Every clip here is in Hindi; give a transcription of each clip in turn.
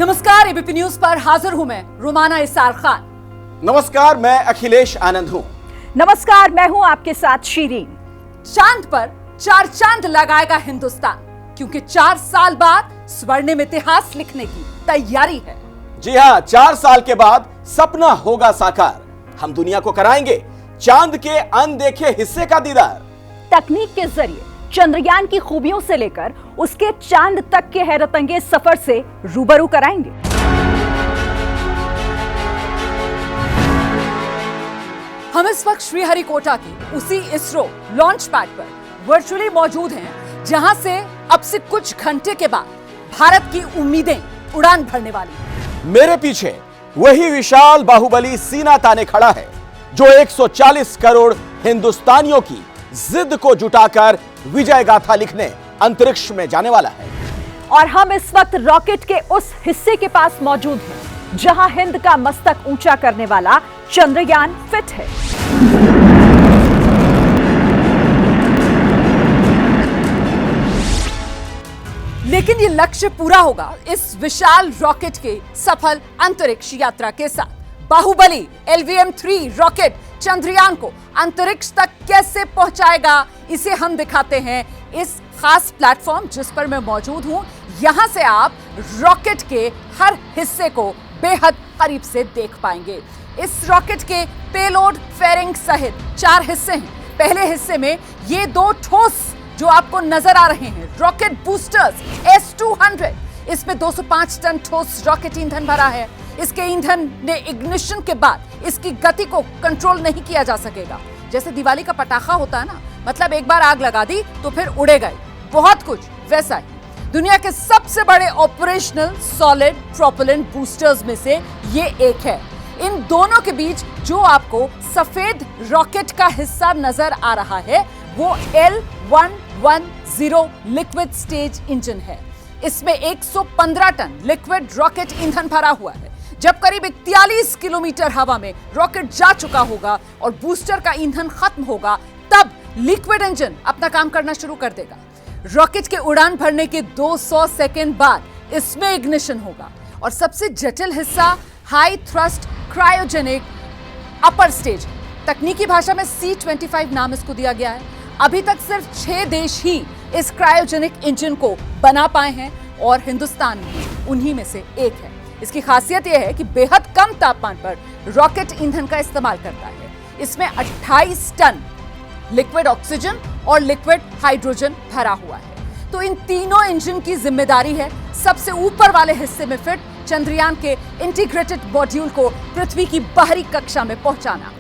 नमस्कार, एबीपी न्यूज पर हाजिर हूं मैं रुमाना इसार खान। नमस्कार, मैं अखिलेश आनंद हूं। नमस्कार, मैं हूं आपके साथ शीरीन। चांद पर 4 चांद लगाएगा हिंदुस्तान, क्योंकि 4 साल बाद स्वर्णिम इतिहास लिखने की तैयारी है। जी हां, 4 साल के बाद सपना होगा साकार। हम दुनिया को कराएंगे चांद के अनदेखे हिस्से का दीदार। तकनीक के जरिए चंद्रयान की खूबियों से लेकर उसके चांद तक के हैरतअंगेज सफर से रूबरू कराएंगे। हम इस वक्त श्रीहरिकोटा की उसी इसरो लॉन्च पैड पर वर्चुअली मौजूद हैं, जहां से अब से कुछ घंटे के बाद भारत की उम्मीदें उड़ान भरने वाली हैं। मेरे पीछे वही विशाल बाहुबली सीना ताने खड़ा है, जो 140 करोड़ हिंदुस्तानियों की जिद को जुटाकर विजय गाथा लिखने अंतरिक्ष में जाने वाला है। और हम इस वक्त रॉकेट के उस हिस्से के पास मौजूद हैं, जहां हिंद का मस्तक ऊंचा करने वाला चंद्रयान फिट है। लेकिन ये लक्ष्य पूरा होगा इस विशाल रॉकेट के सफल अंतरिक्ष यात्रा के साथ। बाहुबली LVM-3 रॉकेट चंद्रयान को अंतरिक्ष तक कैसे पहुंचाएगा, इसे हम दिखाते हैं इस खास प्लेटफॉर्म जिस पर मैं मौजूद हूं। यहां से आप रॉकेट के हर हिस्से को बेहद करीब से देख पाएंगे। इस रॉकेट के पेलोड, फेरिंग सहित 4 हिस्से हैं। पहले हिस्से में ये 2 ठोस जो आपको नजर आ रहे हैं रॉकेट बूस्टर्स S-200, इसमें 205 टन ठोस रॉकेट ईंधन भरा है। इसके ईंधन ने इग्निशन के बाद इसकी गति को कंट्रोल नहीं किया जा सकेगा। जैसे दिवाली का पटाखा होता है ना, मतलब एक बार आग लगा दी तो फिर उड़ेगा ही, बहुत कुछ वैसा ही। दुनिया के सबसे बड़े ऑपरेशनल सॉलिड प्रोपेलेंट बूस्टर्स में से ये एक है। इन दोनों के बीच जो आपको सफेद रॉकेट का हिस्सा नजर आ रहा है वो L110 लिक्विड स्टेज इंजन है। इसमें 115 टन लिक्विड रॉकेट ईंधन भरा हुआ है। जब करीब 41 किलोमीटर हवा में रॉकेट जा चुका होगा और बूस्टर का ईंधन खत्म होगा, तब लिक्विड इंजन अपना काम करना शुरू कर देगा। रॉकेट के उड़ान भरने के 200 सेकेंड बाद इसमें इग्निशन होगा और सबसे जटिल हिस्सा high thrust cryogenic upper stage, तकनीकी भाषा में C-25 नाम इसको दिया गया है। अभी तक सिर्फ 6 देश ही इस क्रायोजेनिक इंजन को बना पाए हैं और हिंदुस्तान भी उन्हीं में से एक है। इसकी खासियत यह है कि बेहद कम तापमान पर रॉकेट ईंधन का इस्तेमाल करता है। इसमें 28 टन लिक्विड ऑक्सीजन और लिक्विड हाइड्रोजन भरा हुआ है। तो इन तीनों इंजन की जिम्मेदारी है सबसे ऊपर वाले हिस्से में फिट चंद्रयान के इंटीग्रेटेड मॉड्यूल को पृथ्वी की बाहरी कक्षा में पहुंचाना।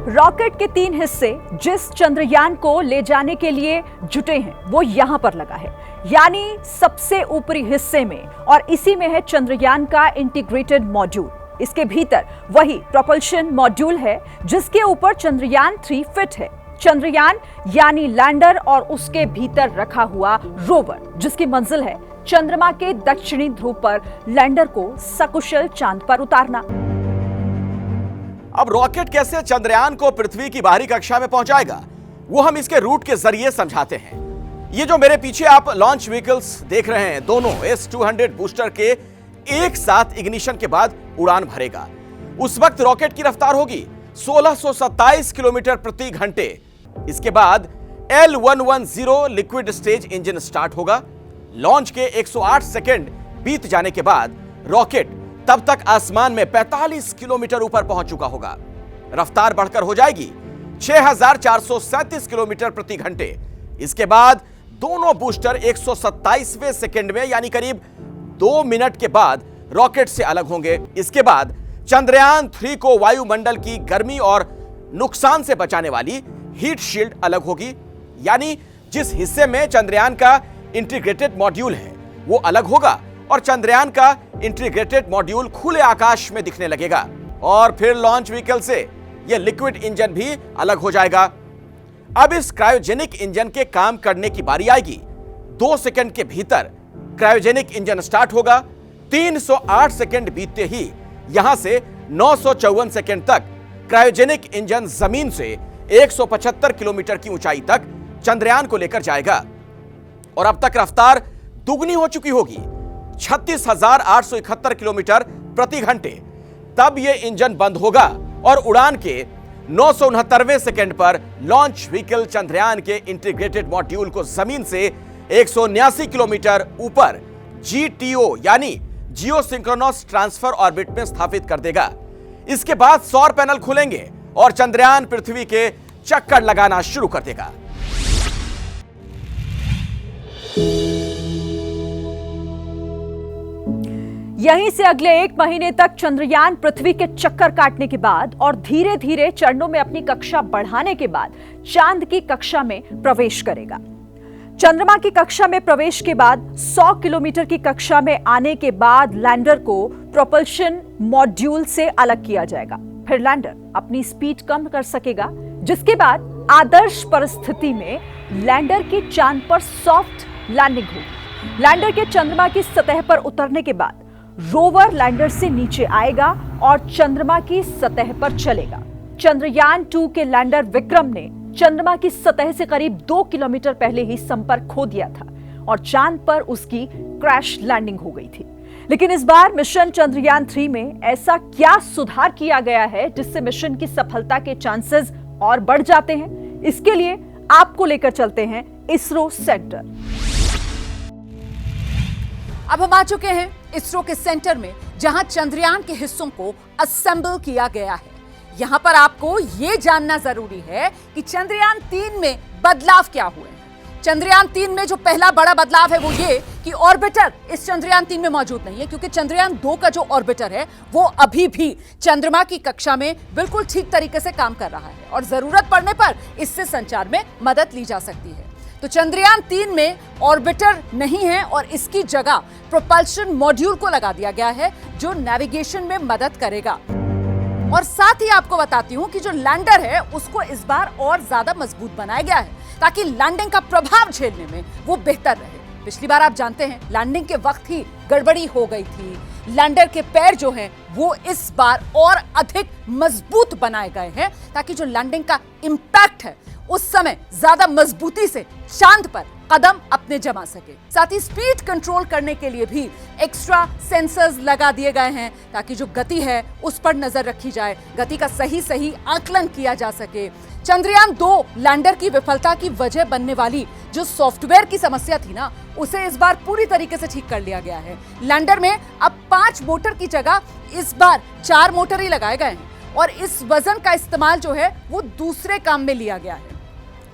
रॉकेट के 3 हिस्से जिस चंद्रयान को ले जाने के लिए जुटे हैं वो यहां पर लगा है, यानी सबसे ऊपरी हिस्से में, और इसी में है चंद्रयान का इंटीग्रेटेड मॉड्यूल। इसके भीतर वही प्रोपल्शन मॉड्यूल है जिसके ऊपर चंद्रयान 3 फिट है। चंद्रयान यानी लैंडर और उसके भीतर रखा हुआ रोवर, जिसकी मंजिल है चंद्रमा के दक्षिणी ध्रुव पर लैंडर को सकुशल चांद पर उतारना। अब रॉकेट कैसे चंद्रयान को पृथ्वी की बाहरी कक्षा में पहुंचाएगा, वो हम इसके रूट के जरिए समझाते हैं। ये जो मेरे पीछे आप लॉन्च व्हीकल्स देख रहे हैं, दोनों S-200 बूस्टर के एक साथ इग्निशन के बाद उड़ान भरेगा। उस वक्त रॉकेट की रफ्तार होगी 1627 किलोमीटर प्रति घंटे। इसके बाद L110 liquid stage engine start होगा। लॉन्च के 108 सेकेंड बीत जाने के बाद रॉकेट तब तक आसमान में 45 किलोमीटर ऊपर पहुंच चुका होगा। रफ्तार बढ़कर हो जाएगी 6437 किलोमीटर प्रति घंटे। इसके बाद दोनों बूस्टर 127वें सेकेंड में यानी करीब 2 मिनट के बाद रॉकेट से अलग होंगे। इसके बाद चंद्रयान 3 को वायुमंडल की गर्मी और नुकसान से बचाने वाली हीट शील्ड अलग होगी, यानी जिस हिस्से में चंद्रयान का इंटीग्रेटेड मॉड्यूल है वो अलग होगा और चंद्रयान का इंटीग्रेटेड मॉड्यूल खुले आकाश में दिखने लगेगा। और फिर लॉन्च व्हीकल से यह लिक्विड इंजन भी अलग हो जाएगा। अब इस क्रायोजेनिक इंजन के काम करने की बारी आएगी। 2 सेकंड के भीतर क्रायोजेनिक इंजन स्टार्ट होगा। 308 सेकंड बीतते ही यहां से 954 सेकंड तक क्रायोजेनिक इंजन जमीन से 175 किलोमीटर की ऊंचाई तक चंद्रयान को लेकर जाएगा और अब तक रफ्तार दुगनी हो चुकी होगी, 36,871 किलोमीटर प्रति घंटे। तब यह इंजन बंद होगा और उड़ान के 969वें सेकंड पर लॉन्च व्हीकल चंद्रयान के इंटीग्रेटेड मॉड्यूल को जमीन से 179 किलोमीटर ऊपर GTO यानी जियो सिंक्रोनस ट्रांसफर ऑर्बिट में स्थापित कर देगा। इसके बाद सौर पैनल खुलेंगे और चंद्रयान पृथ्वी के चक्कर लगाना शुरू कर देगा। यहीं से अगले 1 महीने तक चंद्रयान पृथ्वी के चक्कर काटने के बाद और धीरे धीरे चरणों में अपनी कक्षा बढ़ाने के बाद चांद की कक्षा में प्रवेश करेगा। चंद्रमा की कक्षा में प्रवेश के बाद 100 किलोमीटर की कक्षा में आने के बाद लैंडर को प्रोपल्शन मॉड्यूल से अलग किया जाएगा। फिर लैंडर अपनी स्पीड कम कर सकेगा, जिसके बाद आदर्श परिस्थिति में लैंडर की चांद पर सॉफ्ट लैंडिंग होगी। लैंडर के चंद्रमा की सतह पर उतरने के बाद रोवर लैंडर से नीचे आएगा और चंद्रमा की सतह पर चलेगा। चंद्रयान 2 के लैंडर विक्रम ने चंद्रमा की सतह से करीब 2 किलोमीटर पहले ही संपर्क खो दिया था और चांद पर उसकी क्रैश लैंडिंग हो गई थी। लेकिन इस बार मिशन चंद्रयान 3 में ऐसा क्या सुधार किया गया है जिससे मिशन की सफलता के चांसेस और बढ़ जाते हैं? इसके लिए आपको लेकर चलते हैं इसरो सेंटर। अब हम आ चुके हैं इसरो के सेंटर में, जहां चंद्रयान के हिस्सों को असेंबल किया गया है। यहां पर आपको यह जानना जरूरी है कि चंद्रयान 3 में बदलाव क्या हुए हैं। चंद्रयान 3 में जो पहला बड़ा बदलाव है वो ये कि ऑर्बिटर इस चंद्रयान 3 में मौजूद नहीं है, क्योंकि चंद्रयान 2 का जो ऑर्बिटर है वो अभी भी चंद्रमा की कक्षा में बिल्कुल ठीक तरीके से काम कर रहा है और जरूरत पड़ने पर इससे संचार में मदद ली जा सकती है। तो चंद्रयान 3 में ऑर्बिटर नहीं है और इसकी जगह प्रोपल्शन मॉड्यूल को लगा दिया गया है जो नेविगेशन में मदद करेगा। और साथ ही आपको बताती हूं कि जो लैंडर है उसको इस बार और ज्यादा मजबूत बनाया गया है ताकि लैंडिंग का प्रभाव झेलने में वो बेहतर रहे। पिछली बार आप जानते हैं लैंडिंग के वक्त ही गड़बड़ी हो गई थी। लैंडर के पैर जो हैं वो इस बार और अधिक मजबूत बनाए गए हैं ताकि जो लैंडिंग का इंपैक्ट है उस समय ज्यादा मजबूती से चांद पर कदम अपने जमा सके। साथ ही स्पीड कंट्रोल करने के लिए भी एक्स्ट्रा सेंसर्स लगा दिए गए हैं ताकि जो गति है उस पर नजर रखी जाए, गति का सही आकलन किया जा सके। चंद्रयान 2 लैंडर की विफलता की वजह बनने वाली जो सॉफ्टवेयर की समस्या थी ना, उसे इस बार पूरी तरीके से ठीक कर लिया गया है। लैंडर में अब 5 मोटर की जगह इस बार 4 मोटर ही लगाए गए हैं और इस वजन का इस्तेमाल जो है वो दूसरे काम में लिया गया है।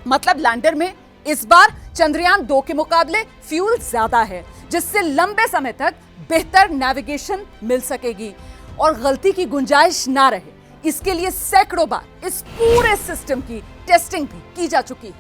मतलब लैंडर में इस बार चंद्रयान 2 के मुकाबले फ्यूल ज्यादा है, जिससे लंबे समय तक बेहतर नेविगेशन मिल सकेगी और गलती की गुंजाइश ना रहे। इसके लिए सैकड़ों बार इस पूरे सिस्टम की टेस्टिंग भी की जा चुकी है।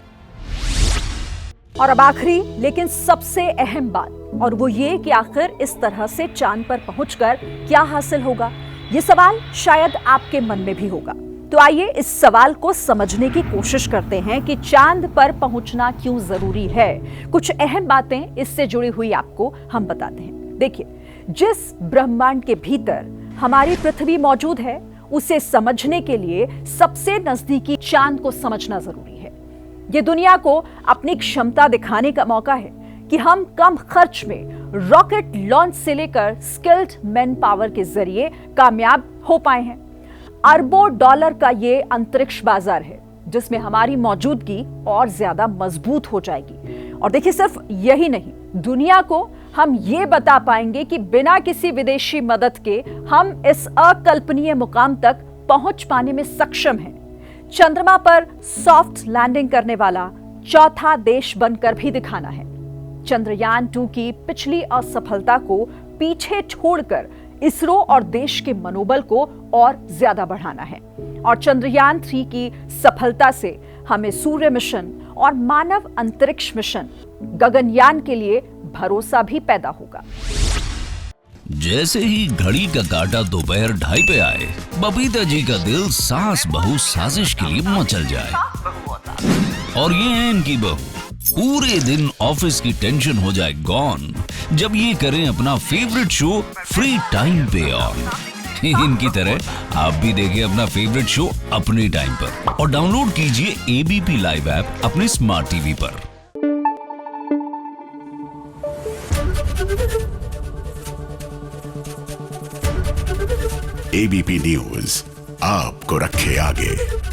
और अब आखिरी लेकिन सबसे अहम बात, और वो ये कि आखिर इस तरह से चांद पर पहुंचकर क्या हासिल होगा? ये सवाल शायद आपके मन में भी होगा। तो आइए इस सवाल को समझने की कोशिश करते हैं कि चांद पर पहुंचना क्यों जरूरी है। कुछ अहम बातें इससे जुड़ी हुई आपको हम बताते हैं। देखिए, जिस ब्रह्मांड के भीतर हमारी पृथ्वी मौजूद है उसे समझने के लिए सबसे नजदीकी चांद को समझना जरूरी है। ये दुनिया को अपनी क्षमता दिखाने का मौका है कि हम कम खर्च में रॉकेट लॉन्च से लेकर स्किल्ड मैन पावर के जरिए कामयाब हो पाए हैं। अरबों डॉलर का ये अंतरिक्ष बाजार है जिसमें हमारी मौजूदगी और ज्यादा मजबूत हो जाएगी। और देखिए, सिर्फ यही नहीं, दुनिया को हम ये बता पाएंगे कि बिना किसी विदेशी मदद के हम इस अकल्पनीय मुकाम तक पहुंच पाने में सक्षम हैं। चंद्रमा पर सॉफ्ट लैंडिंग करने वाला चौथा देश बनकर भी दिखाना है। चंद्रयान 2 की पिछली असफलता को पीछे छोड़कर इसरो और देश के मनोबल को और ज्यादा बढ़ाना है। और चंद्रयान 3 की सफलता से हमें सूर्य मिशन और मानव अंतरिक्ष मिशन गगनयान के लिए भरोसा भी पैदा होगा। जैसे ही घड़ी का काटा दोपहर 2:30 पे आए, बबीता जी का दिल सास बहू साजिश के लिए मचल जाए। और ये है इनकी बहू, पूरे दिन ऑफिस की टेंशन हो जाए गॉन जब ये करें अपना फेवरेट शो फ्री टाइम पे ऑन। इनकी तरह आप भी देखें अपना फेवरेट शो अपने टाइम पर और डाउनलोड कीजिए ABP लाइव ऐप अपने स्मार्ट टीवी पर। एबीपी न्यूज आपको रखे आगे।